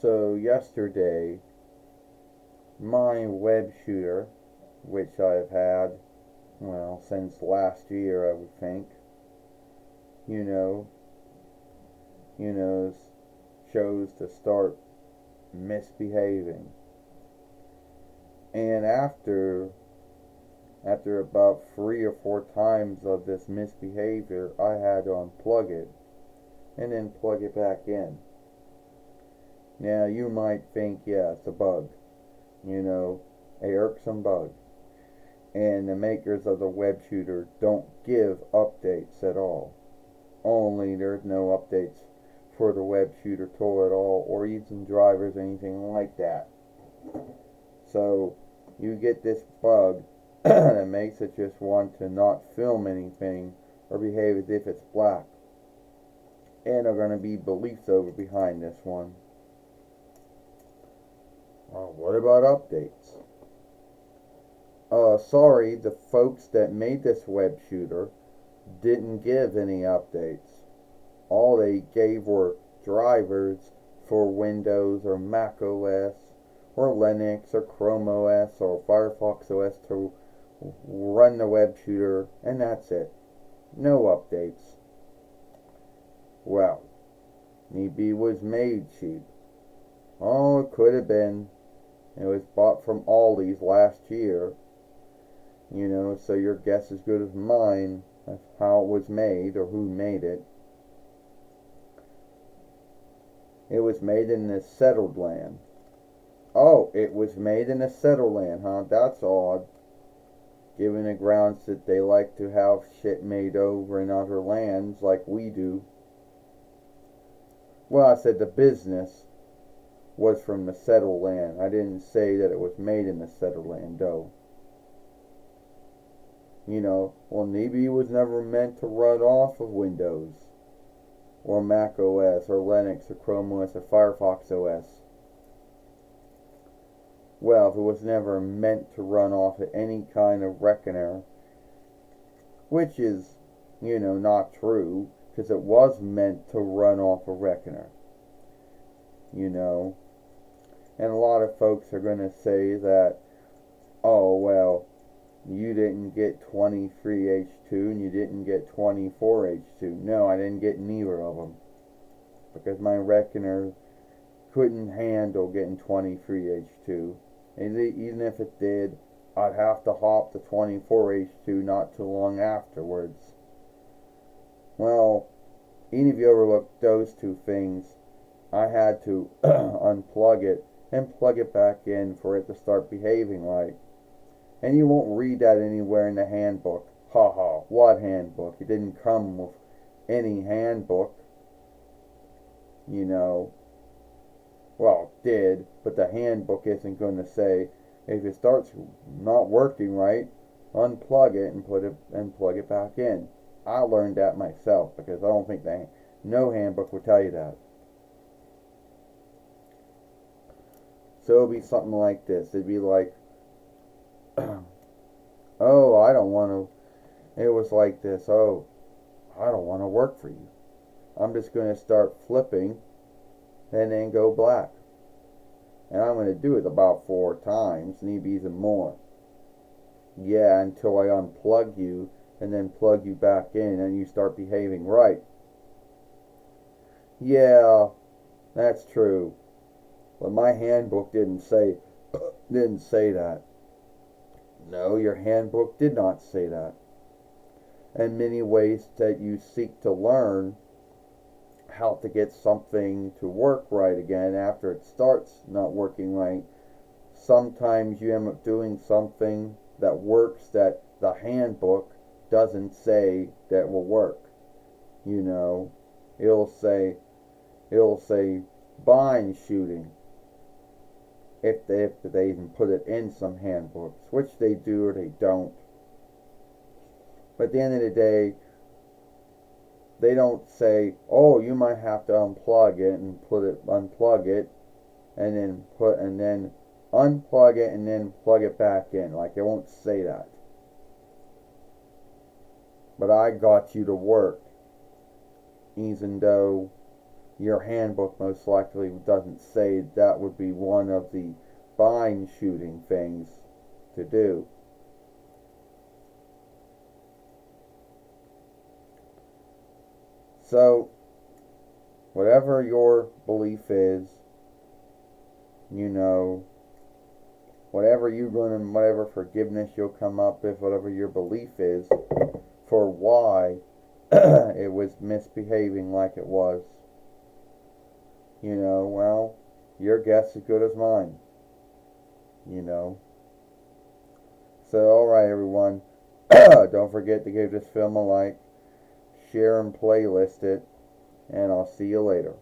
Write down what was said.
So yesterday, my web shooter, which I've had, well, since last year, I would think, you know, you know, chose to start misbehaving. And after about 3 or 4 times of this misbehavior, I had to unplug it and then plug it back in. Now you might think, yeah, it's a bug, a irksome bug. And the makers of the web shooter don't give updates at all. Only there's no updates for the web shooter tool at all, or even drivers, anything like that. So you get this bug that makes it just want to not film anything or behave as if it's black. And there are going to be beliefs over behind this one. What about updates? Sorry, the folks that made this web shooter didn't give any updates. All they gave were drivers for Windows or Mac OS or Linux or Chrome OS or Firefox OS to run the web shooter, and that's it. No updates. Well, maybe it was made cheap. Oh, it could have been. It was bought from Aldi's last year. So your guess is as good as mine of how it was made or who made it. It was made in the settled land. Oh, it was made in a settled land, huh? That's odd. Given the grounds that they like to have shit made over in other lands like we do. Well, I said the business was from the settled land. I didn't say that it was made in the settled land, though. Well, maybe it was never meant to run off of Windows or Mac OS or Linux or Chrome OS or Firefox OS. Well, if it was never meant to run off of any kind of reckoner, which is, not true, because it was meant to run off a reckoner. And a lot of folks are going to say that, oh, well, you didn't get 23H2 and you didn't get 24H2. No, I didn't get neither of them. Because my reckoner couldn't handle getting 23H2. And even if it did, I'd have to hop to 24H2 not too long afterwards. Well, even if you overlook those two things, I had to unplug it and plug it back in for it to start behaving right. And you won't read that anywhere in the handbook. Ha, what handbook? It didn't come with any handbook. Well, it did, but the handbook isn't going to say, if it starts not working right, unplug it and plug it back in. I learned that myself because I don't think no handbook would tell you that. So it'll be something like this. It'd be like, oh, I don't want to. It was like this. Oh, I don't want to work for you. I'm just going to start flipping and then go black. And I'm going to do it about 4 times, maybe even more. Yeah, until I unplug you and then plug you back in and you start behaving right. Yeah, that's true. But my handbook didn't say that. No, your handbook did not say that. And many ways that you seek to learn how to get something to work right again after it starts not working right, sometimes you end up doing something that works that the handbook doesn't say that will work. It'll say bind shooting if they even put it in some handbooks, which they do or they don't. But at the end of the day, they don't say, oh, you might have to unplug it and unplug it and then unplug it and then plug it back in. Like, it won't say that. But I got you to work, even though your handbook most likely doesn't say that would be one of the bind shooting things to do. So, whatever your belief is, you know, whatever you're going to, whatever forgiveness you'll come up with, whatever your belief is for why it was misbehaving like it was, you know, well, your guess is as good as mine, you know. So, alright, everyone, don't forget to give this film a like, share and playlist it, and I'll see you later.